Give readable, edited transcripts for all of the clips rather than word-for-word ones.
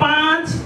5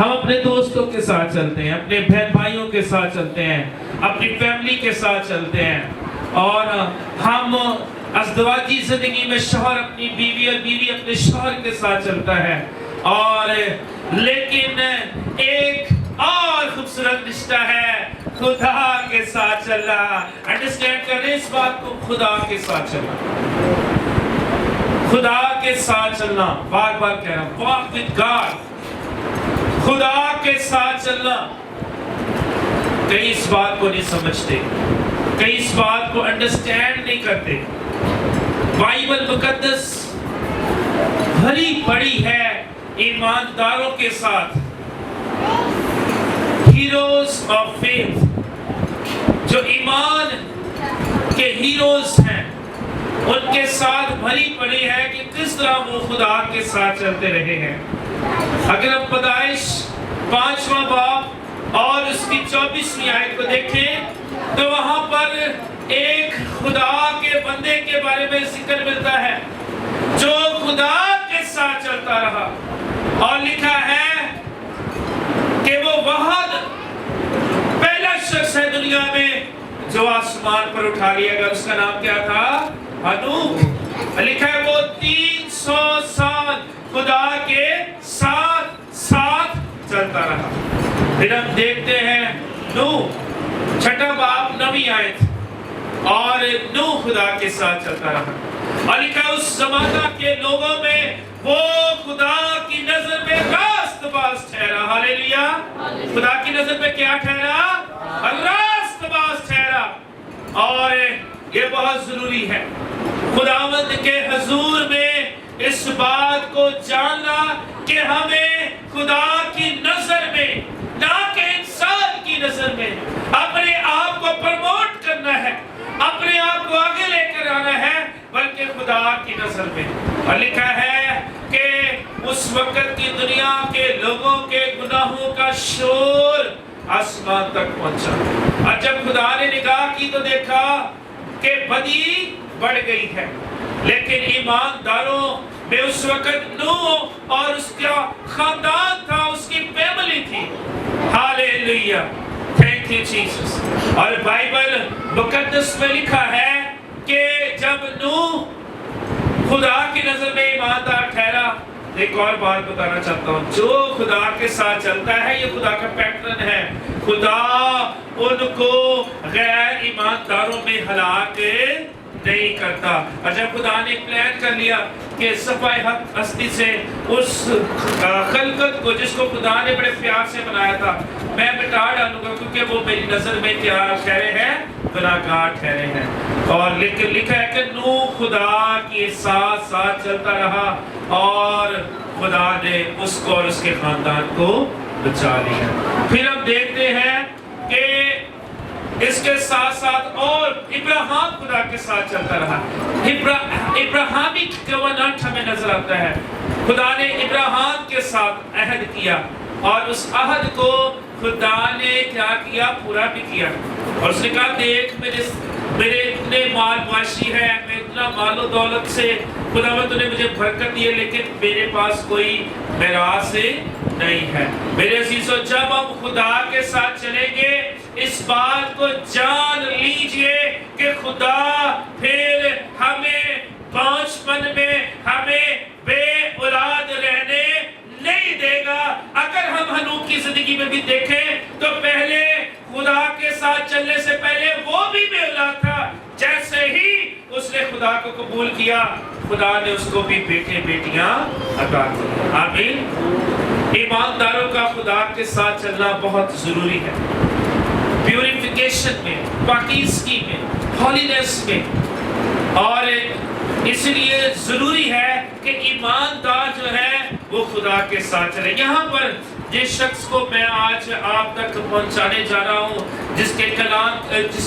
ہم اپنے دوستوں کے ساتھ چلتے ہیں، اپنے بہن بھائیوں کے ساتھ چلتے ہیں، اپنی فیملی کے ساتھ چلتے ہیں، اور ہم ازدواجی زندگی میں شوہر اپنی بیوی اور بیوی اپنے شوہر کے ساتھ چلتا ہے، اور لیکن ایک اور خوبصورت رشتہ ہے خدا کے ساتھ چلنا. انڈرسٹینڈ کریں اس بات کو، خدا کے ساتھ چلنا، خدا کے ساتھ چلنا. بار بار کہہ رہا ہوں، walk with God. خدا کے ساتھ چلنا. کئی اس بات کو نہیں سمجھتے، کئی اس بات کو انڈرسٹینڈ نہیں کرتے. بائبل مقدس بھری پڑی ہے ایمانداروں کے ساتھ، ہیروز آف فیتھ، جو ایمان کے ہیروز ہیں، ان کے ساتھ بھری پڑی ہے کہ کس طرح وہ خدا کے ساتھ چلتے رہے ہیں. اگر ہم پیدائش 5واں باب اور اس کی 24ویں آیت کو دیکھیں تو وہاں پر ایک خدا کے بندے کے بارے میں ذکر ملتا ہے جو خدا کے ساتھ چلتا رہا، اور لکھا ہے کہ وہ وحد پہلا شخص ہے دنیا میں جو آسمان پر اٹھا لیا گیا. اس کا نام کیا تھا؟ ہنوک. لکھا ہے وہ 300 سال خدا کے ساتھ چلتا رہا. پھر ہم دیکھتے ہیں نوح 6واں باب 9ویں آیت، اور نوح خدا کے ساتھ چلتا رہا، اور لکھا اس زمانہ کے لوگوں میں وہ خدا کی نظر میں راست باز ٹھہرا. ہاللیلویا. خدا کی نظر میں کیا ٹھہرا؟ راست باز ٹھہرا. اور یہ بہت ضروری ہے خداوند کے حضور میں اس بات کو جاننا کہ ہمیں خدا کی نظر میں، نہ کہ انسان کی نظر میں، اپنے آپ کو پروموٹ کرنا ہے، اپنے آپ کو آگے لے کر آنا ہے، بلکہ خدا کی نظر میں. اور لکھا ہے کہ اس وقت کی دنیا کے لوگوں کے گناہوں کا شور آسمان تک پہنچا، اور جب خدا نے نگاہ کی تو دیکھا کہ بدی بڑھ گئی ہے. لیکن ایمانداروں میں اس وقت نوح اور اس کا خاندان تھا، اس کی فیملی تھی. ہاللیلویا. Thank you Jesus. اور بائبل مقدس میں لکھا ہے کہ جب نوح خدا کی نظر میں ایماندار ٹھہرا. ایک اور بات بتانا چاہتا ہوں، جو خدا کے ساتھ چلتا ہے یہ خدا کا پیٹرن ہے. خدا ان کو غیر ایمانداروں میں ہلاک نہیں کرتا. اور جب خدا نے پلان کر لیا کہ صفائے ہستی سے اس خلقت کو جس کو خدا نے بڑے پیار سے بنایا تھا میں مٹا ڈالوں گا، کیونکہ وہ میری نظر میں کیا ٹھہرے ہیں؟ گناہگار ٹھہرے ہیں. اور لکھا ہے کہ نوح خدا کے ساتھ چلتا رہا، اور خدا نے اس کو اور اس کے خاندان کو بچا لیا. پھر ہم دیکھتے ہیں کہ اس کے ساتھ ساتھ اور ابراہیم خدا کے ساتھ چلتا رہا. ابراہیمی کووننٹ ہمیں نظر آتا ہے. خدا نے ابراہیم کے ساتھ عہد کیا، اور اس عہد کو خدا نے کیا کیا؟ پورا بھی کیا. اور اس نے کہا دیکھ میرے اتنے مال معاشی ہے، میں اتنا مال و دولت سے خداوند نے مجھے برکت دی ہے، لیکن میرے پاس کوئی میراث نہیں ہے. میرے عزیزو، جب ہم خدا کے ساتھ چلیں گے اس بات کو جان لیجئے کہ خدا پھر ہمیں بچپن میں ہمیں بے اولاد رہنے نہیں دے گا. اگر ہم ہنوک کی زندگی میں بھی دیکھیں تو پہلے خدا کے ساتھ چلنے سے پہلے وہ بھی بے اولاد تھا. جیسے ہی اس نے خدا کو قبول کیا، خدا نے اس کو بھی بیٹے بیٹیاں عطا کی. آمین. ایمانداروں کا خدا کے ساتھ چلنا بہت ضروری ہے، پیوریفیکیشن میں، پاکیزگی میں، ہولینس میں. اور اس لیے ضروری ہے کہ ایماندار جو ہے وہ خدا کے ساتھ چلے. یہاں پر جس شخص کو میں آج آپ تک پہنچانے جا رہا ہوں، جس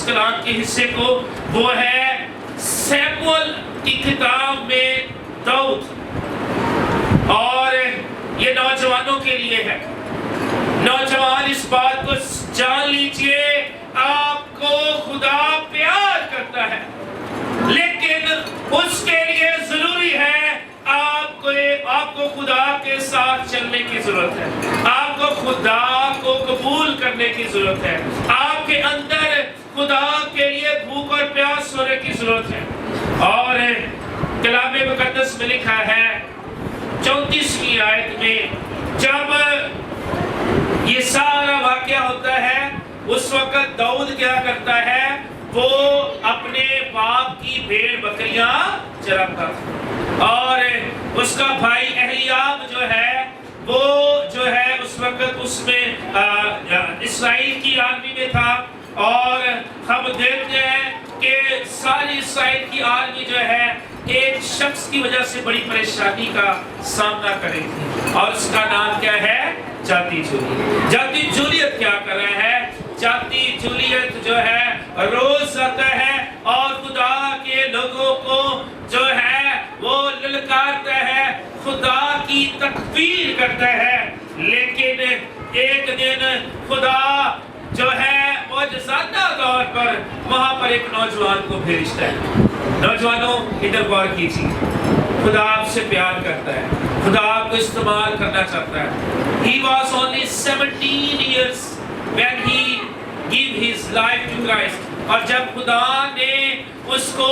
کلام کے حصے کو، وہ ہے سیموئیل کی کتاب میں داؤد. اور یہ نوجوانوں کے لیے ہے. نوجوان اس بات کو جان لیجئے، آپ کو خدا پیار کرتا ہے، لیکن اس کے لیے ضروری ہے آپ آپ کو خدا کے ساتھ چلنے کی ضرورت ہے، آپ کو خدا کو قبول کرنے کی ضرورت ہے، آپ کے اندر خدا کے لیے بھوک اور پیاس ہونے کی ضرورت ہے۔ اور کلام مقدس میں لکھا ہے 34ویں آیت میں، جب یہ سارا واقعہ ہوتا ہے اس وقت داؤد کیا کرتا ہے؟ وہ اپنے باپ کی بھیڑ بکریاں چراتا تھا، اور اس کا بھائی اہلیاب جو ہے وہ جو ہے اس وقت اس میں اسرائیل کی آرمی میں تھا، اور ہم دیکھتے ہیں کہ ساری اسرائیل کی آرمی جو ہے ایک شخص کی وجہ سے بڑی پریشانی کا سامنا کرے تھی، اور اس کا نام کیا ہے؟ جاتی جولیت۔ جاتی جولیت کیا کر رہا ہے؟ جاتی جولیت جو ہے روز آتا ہے اور خدا کے لوگوں کو جو ہے وہ للکارتا ہے، خدا کی تکبیر کرتا ہے، لیکن ایک دن خدا جو ہے معجزانہ طور پر وہاں پر ایک نوجوان کو بھیجتا ہے۔ نوجوانوں ادھر غور کیجیے، خدا آپ سے پیار کرتا ہے، خدا آپ کو استعمال کرنا چاہتا ہے۔ He was only 17 years when he gave his life to Christ، اور جب خدا نے اس کو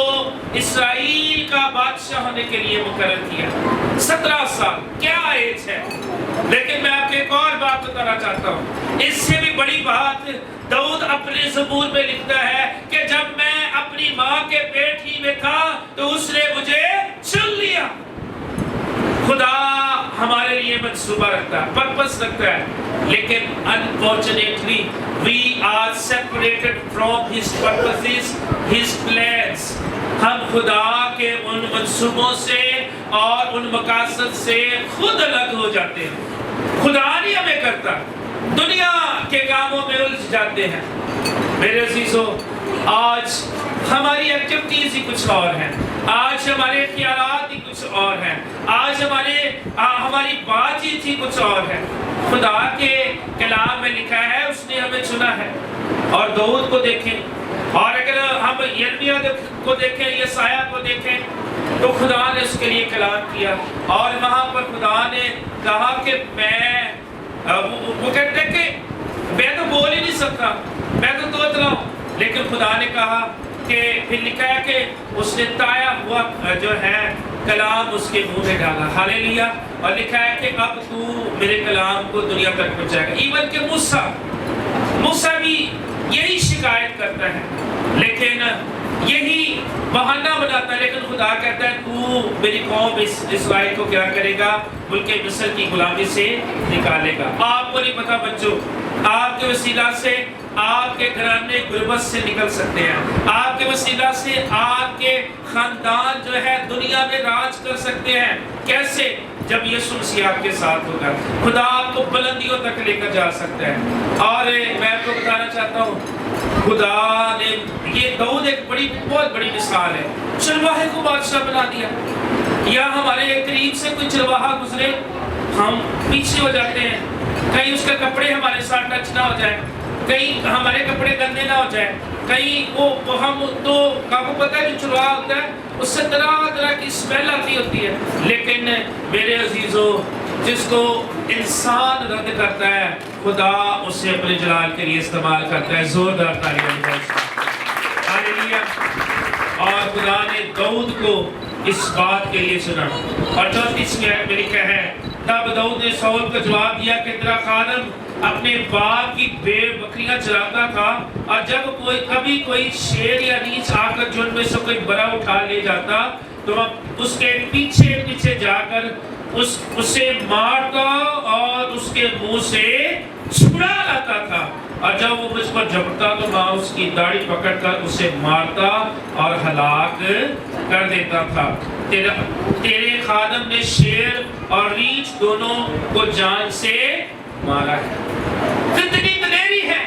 اسرائیل کا بادشاہ ہونے کے لیے مقرر کیا، 17 سال کیا ایج ہے، لیکن میں آپ کو ایک اور بات بتانا چاہتا ہوں، اس سے بھی بڑی بات داؤد اپنے زبور میں لکھتا ہے کہ جب میں اپنی ماں کے پیٹ ہی میں تھا تو اس نے مجھے چن لیا۔ خدا ہمارے لیے منصوبہ رکھتا ہے، پرپس رکھتا ہے، لیکن unfortunately we are separated from his purposes, his plans۔ ہم خدا کے ان منصوبوں سے اور ان مقاصد سے خود الگ ہو جاتے ہیں، خدا نہیں ہمیں کرتا، دنیا کے کاموں میں الجھ جاتے ہیں۔ میرے عزیزو، آج ہماری ایکٹیویٹیز ہی کچھ اور ہیں، آج ہمارے خیالات ہی کچھ اور ہیں، آج ہماری بات چیت ہی کچھ اور ہے۔ خدا کے کلام میں لکھا ہے اس نے ہمیں چنا ہے، اور داؤد کو دیکھیں، اور اگر ہم یرمیا کو دیکھیں، یسایہ کو دیکھیں، تو خدا نے اس کے لیے کلام کیا، اور وہاں پر خدا نے کہا کہ وہ کہتے ہیں کہ میں تو بول ہی نہیں سکتا، میں تو توتلا ہوں، لیکن خدا نے کہا کہ پھر لکھا ہے کہ اس نے تایا ہوا جو ہے کلام اس کے منہ میں ڈالا، ہاللیلویا، اور لکھا ہے کہ اب تو میرے کلام کو دنیا تک پہنچائے گا۔ ایون کہ موسیٰ بھی یہی شکایت کرتا ہے، لیکن یہی بہانہ بناتا ہے، لیکن خدا کہتا ہے تو میری قوم اسرائیل کو کیا کرے گا؟ ملک مصر کی غلامی سے نکالے گا۔ آپ کو نہیں پتا بچوں، آپ کے وسیلہ سے آپ کے گھرانے غربت سے نکل سکتے ہیں، آپ کے وسیلہ سے آپ کے خاندان جو ہے دنیا میں راج کر سکتے ہیں۔ کیسے؟ جب یسوع مسیح آپ کے ساتھ ہوگا، خدا آپ کو بلندیوں تک لے کر جا سکتا ہے۔ اور میں آپ کو بتانا چاہتا ہوں، خدا نے یہ داؤد ایک بہت بڑی مثال ہے، چرواہے کو بادشاہ بنا دیا۔ یا ہمارے قریب سے کوئی چرواہا گزرے، ہم پیچھے ہو جاتے ہیں، کہیں اس کے کپڑے ہمارے ساتھ ٹچ نہ ہو جائے، کہیں ہمارے کپڑے گندے نہ ہو جائے، کہیں وہ ہم تو آپ کو پتہ ہے جو چرواہا ہوتا ہے اس سے طرح طرح کی اسمیل آتی ہوتی ہے، لیکن میرے عزیزو جس کو انسان رد کرتا ہے خدا اسے اپنے جلال کے لیے استعمال کرتا ہے۔ زوردار تعلیم ہاللیلویا۔ اور خدا نے داؤد کو اس بات کے لیے چنا، اور 34ویں آیت میں لکھا ہے تب داؤد نے ساؤل کو جواب دیا کہ تیرا خادم اپنے باپ کی بھیڑ بکریاں چراتا تھا، اور جب کبھی کوئی شیر یا ریچھ آ کر جو ان میں سے کوئی بڑا اٹھا لے جاتا تو وہ اس کے پیچھے پیچھے جا کر اسے مارتا اور اس کے منہ سے چھڑا لاتا تھا، اور جب وہ مجھ پر جھپٹتا تو میں اس کی داڑھی پکڑ کر اسے مارتا اور ہلاک کر دیتا تھا۔ تیرے خادم نے شیر اور ریچھ دونوں کو جان سے مارا ہے۔ کتنی دلیری ہے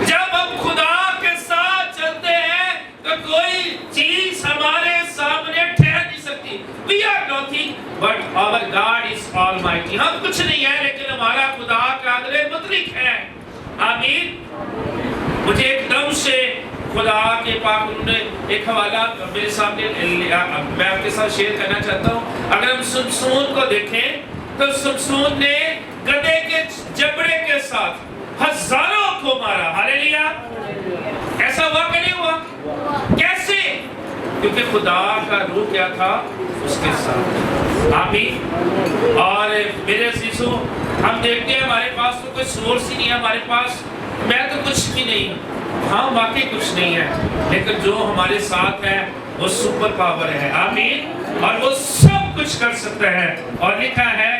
جب ہم خدا کے ساتھ چلتے ہیں تو کوئی چیز ہمارے سامنے ٹھہر نہیں سکتی۔ We are nothing but our God is almighty۔ ہم کچھ نہیں ہے لیکن ہمارا خدا قادر مطلق ہے۔ آمین۔ مجھے ایک دم سے خدا کے پاک انہوں نے ایک حوالہ میرے سامنے میں آپ کے ساتھ شیئر کرنا چاہتا ہوں. اگر ہم سمسون کو دیکھیں تو سمسون نے گدھے کے جبڑے کے ساتھ ہزاروں کو مارا. ہاللیلویا. ایسا ہوا کہ نہیں ہوا؟ کیسے؟ کیونکہ خدا کا روح کیا تھا اس کے ساتھ. آمین. اور میرے عزیزوں ہم دیکھتے ہیں ہمارے پاس تو کوئی سورس ہی نہیں ہے. ہمارے پاس میں تو کچھ بھی نہیں ہوں. ہاں واقعی کچھ نہیں ہے, لیکن جو ہمارے ساتھ ہے وہ سپر پاور ہے. آمین. اور وہ سب کچھ کر سکتا ہے. اور لکھا ہے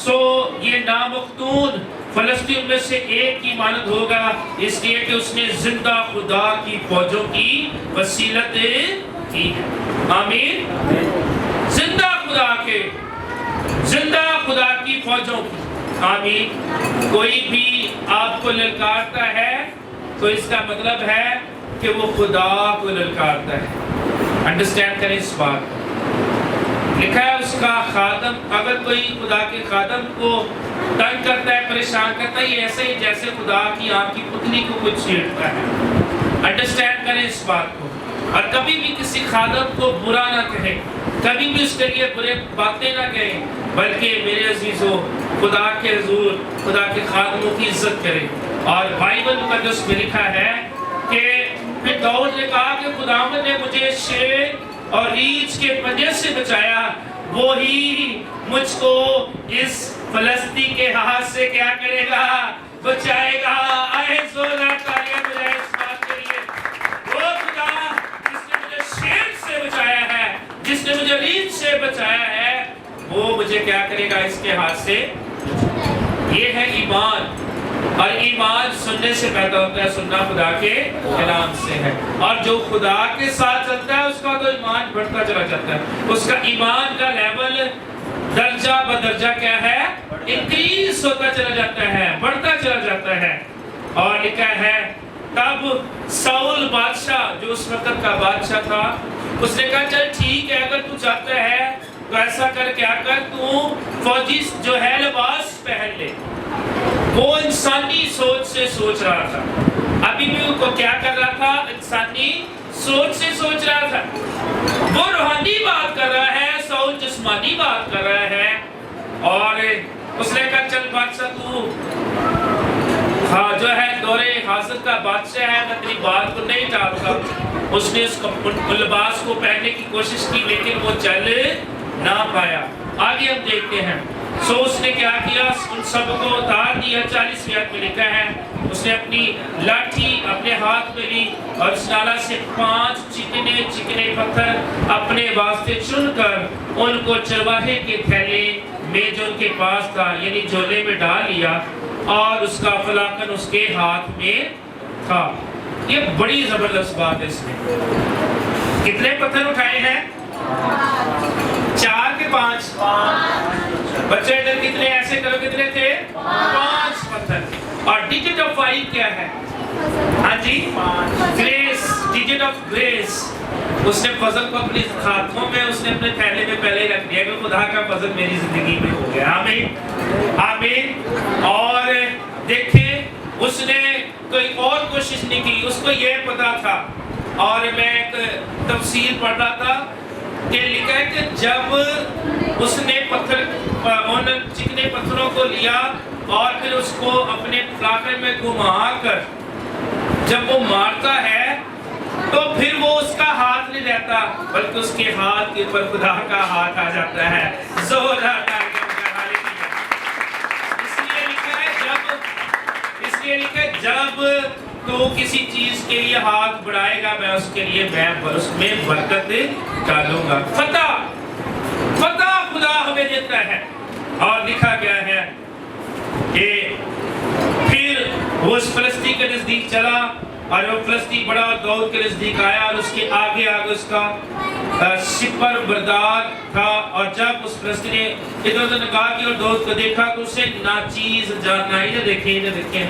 سو یہ نامختون فلسطین میں سے ایک کی مانند ہوگا, اس لیے کہ اس نے زندہ خدا کی فوجوں کی وسیلت کی ہے. آمین. زندہ خدا کی فوجوں کی. آمین. کوئی بھی آپ کو للکارتا ہے تو اس کا مطلب ہے کہ وہ خدا کو للکارتا ہے. انڈرسٹینڈ کریں اس بات کو. لکھا ہے اس کا خادم, اگر کوئی خدا کے خادم کو تنگ کرتا ہے, پریشان کرتا ہے, یہ ایسے ہی جیسے خدا کی آپ کی پتلی کو کچھ چھیڑتا ہے. انڈرسٹینڈ کریں اس بات کو. اور کبھی بھی کسی خادم کو برا نہ کہیں, کبھی بھی اس کے لیے برے باتیں نہ کہیں, بلکہ میرے عزیزوں خدا کے حضور خدا کے خادموں کی عزت کریں. اور بائبل مقدس میں لکھا ہے کہ پھر داؤد نے کہا کہ خداوند نے مجھے شیر اور ریچھ کے پنجے سے بچایا, وہی مجھ کو اس فلسطین کے ہاتھ سے کیا کرے گا؟ بچائے گا. آئے زورا تالیاں بجائے اس بات کے لیے. وہ خدا جس نے مجھے شیر سے بچایا ہے, جس نے مجھے ریچھ سے بچایا ہے, وہ مجھے کیا کرے گا اس کے ہاتھ سے. یہ ہے ایمان. اور ایمان سننے سے پیدا ہوتا ہے, سننا خدا کے کلام سے ہے. اور جو خدا کے ساتھ چلتا ہے اس کا تو ایمان بڑھتا چلا جاتا ہے. اس کا ایمان کا لیول درجہ بدرجہ کیا ہے؟ انکریز ہوتا چلا جاتا ہے, بڑھتا چلا جاتا ہے. اور لکھا ہے تب ساؤل بادشاہ جو اس وقت کا بادشاہ تھا, اس نے کہا چل ٹھیک ہے, اگر تو چاہتا ہے تو ایسا کر, کیا کر, تو فوجی جو ہے لباس پہن لے. وہ انسانی سوچ سے سوچ رہا تھا. ابھی بھی ان کو کیا کر رہا تھا؟ انسانی سوچ سے سوچ رہا تھا. وہ روحانی بات کر رہا ہے, ساؤل جسمانی بات کر رہا ہے. اور اس نے کہا چل بادشاہ تو ہاں جو ہے دورے حاضر کا بادشاہ ہے, میں تیری بات کو نہیں ٹالتا. اس نے اس لباس کو پہننے کی کوشش کی, لیکن وہ چل نہ پایا. آگے ہم دیکھتے ہیں. سو اس نے کیا کیا؟ ان سب کو اتار دیا. 40ویں آیت میں لکھا ہے اس نے اپنی لاٹھی اپنے ہاتھ میں لی اور اس نالا سے 5 چکنے پتھر اپنے واسطے چن کر ان کو چرواہے کے تھیلے میں جو ان کے پاس تھا یعنی جھولے میں ڈال لیا, اور اس کا فلاکن اس کے ہاتھ میں تھا. یہ بڑی زبردست بات ہے. اس میں کتنے پتھر اٹھائے ہیں؟ 4 کے 5. بچے ادھر کتنے ایسے کرو, کتنے تھے؟ 5 پتھر. اور ڈیجٹ آف 5 کیا ہے؟ ہاں جی, گریس. Digit of grace. اس نے فضل کو اپنی ہاتھوں میں, اس نے اپنے تھیلے میں پہلے ہی رکھ دیا کہ خدا کا فضل میری زندگی میں ہو گیا. آمین آمین. اور دیکھیں اس نے کوئی اور کوشش نہیں کی, اس کو یہ پتا تھا. اور میں ایک تفسیر پڑھ رہا تھا کہ لکھا ہے کہ جب اس نے ان چکنے پتھروں کو لیا اور پھر اس کو اپنے فلاکن میں گھما کر جب وہ مارتا ہے تو پھر وہ اس کا ہاتھ نہیں رہتا, بلکہ اس کے ہاتھ کے اوپر خدا کا ہاتھ آ جاتا ہے. زور آتا ہے. اس لیے لکھا ہے جب تو کسی چیز کے لیے ہاتھ بڑھائے گا, میں اس کے لیے اس میں برکت ڈالوں گا. فتح خدا ہمیں دیتا ہے. اور لکھا گیا ہے کہ پھر وہ اس فلسطین کے نزدیک چلا, اور وہ فلسطین بڑا داؤد کے نزدیک آیا, اور اس کے آگے اس کا شپر بردار تھا. اور جب اس فلسطین نے ادھر ادھر نگاہ کی اور داؤد کو دیکھا تو اسے ناچیز جاننا. یہ دیکھیں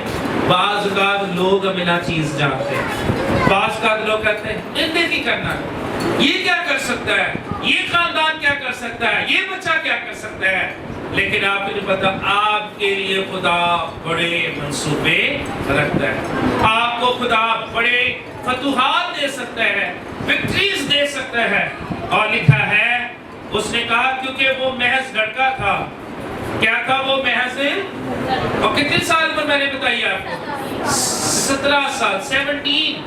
بعض اوقات لوگ ہمیں ناچیز جانتے ہیں. بعض اوقات لوگ کہتے ہیں انہیں نہیں کرنا, یہ کیا کر سکتا ہے, یہ خاندان کیا کر سکتا ہے, یہ بچہ کیا کر سکتا ہے. لیکن آپ کو نہیں پتا آپ کے لیے خدا بڑے منصوبے رکھتا ہے. آپ کو خدا بڑے فتوحات دے سکتا ہے, وکٹریز دے سکتا ہے. اور لکھا ہے اس نے کہا کیونکہ وہ محض لڑکا تھا. کیا تھا وہ محض؟ اور کتنے سال پر میں نے بتائی آپ کو؟ 17 سال 17.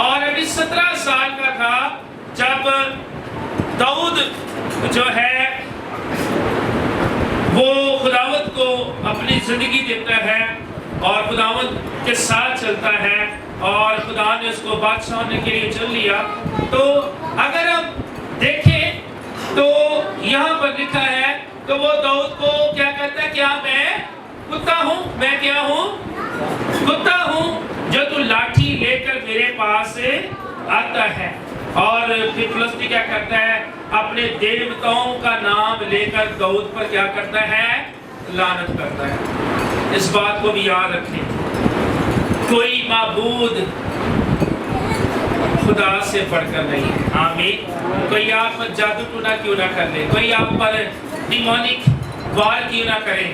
اور ابھی 17 سال کا تھا جب داؤد جو ہے وہ خداوند کو اپنی زندگی دیتا ہے اور خداوند کے ساتھ چلتا ہے اور خدا نے اس کو بادشاہ ہونے کے لیے چن لیا. تو اگر ہم دیکھیں تو یہاں پر لکھا ہے تو وہ داؤد کو کیا کہتا ہے؟ کیا میں کتا ہوں؟ میں کیا ہوں؟ کتا ہوں جو تو لاٹھی لے کر میرے پاس آتا ہے. اور پھر فلسطینی کیا کرتا ہے؟ اپنے دیوتاؤں کا نام لے کر داؤد پر کیا کرتا ہے؟ لعنت کرتا ہے. اس بات کو بھی یاد رکھیں, کوئی معبود خدا سے بڑھ کر نہیں ہے. آمین. کوئی آپ پر جادو ٹونا کیوں نہ کر لے, کوئی آپ پر ڈیمونک وار کیوں نہ کرے,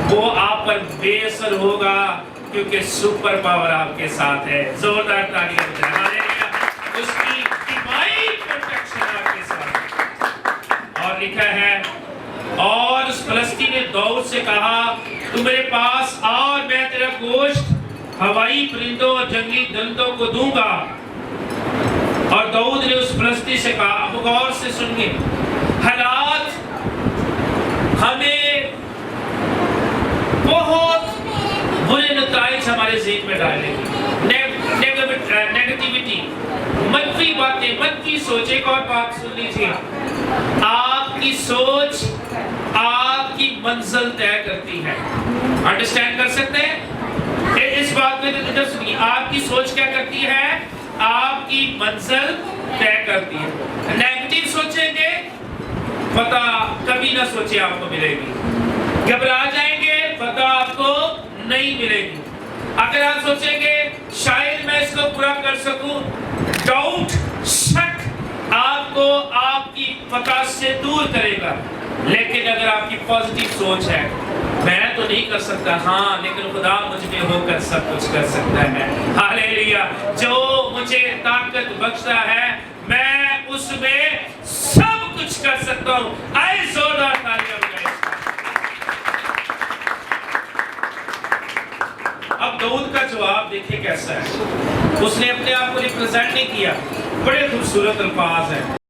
وہ آپ پر بے اثر ہوگا کیونکہ سپر پاور آپ کے ساتھ ہے. زوردار تالیاں بجائیں. ہاللیلویا. اس کی ڈیوائن پروٹیکشن آپ کے ساتھ ہے. اور لکھا ہے اور اس فلسطینی نے داؤد سے کہا تو میرے پاس آ اور میں تیرا گوشت ہوائی پرندوں اور جنگلی درندوں کو دوں گا. اور داؤد نے اس فلسطینی سے کہا, اب غور سے سنیے, حالات ہمیں بہت برے نتائج ہمارے ذہن میں ڈالیں گے. نیگیٹیوٹی, منفی باتیں, منفی سوچ. ایک اور بات سن لیجیے, آپ کی سوچ آپ کی منزل طے کرتی ہے. انڈرسٹینڈ کر سکتے ہیں اس بات میں؟ سنیے, آپ کی سوچ کیا کرتی ہے؟ آپ کی منزل طے کرتی ہے. نیگیٹو سوچیں گے پتہ کبھی نہ سوچے آپ کو ملے گی. گھبرا جائیں گے پتہ آپ کو نہیں ملے گی. اگر آپ سوچیں گے شاید میں اس کو پورا کر سکوں, ڈاؤٹ, شک آپ کو آپ کی فتح سے دور کرے گا. لیکن اگر آپ کی پازیٹیو سوچ ہے, میں تو نہیں کر سکتا, ہاں لیکن خدا مجھ میں ہو کر سب کچھ کر سکتا ہے. ہاللیلویا. جو مجھے طاقت بخشتا ہے میں اس میں سب کچھ کر سکتا ہوں. آئے زوردار تالیاں بجائیں. اب داؤد کا جواب دیکھیں کیسا ہے. اس نے اپنے آپ کو ریپرزینٹ نہیں کیا. بڑے خوبصورت الفاظ ہیں.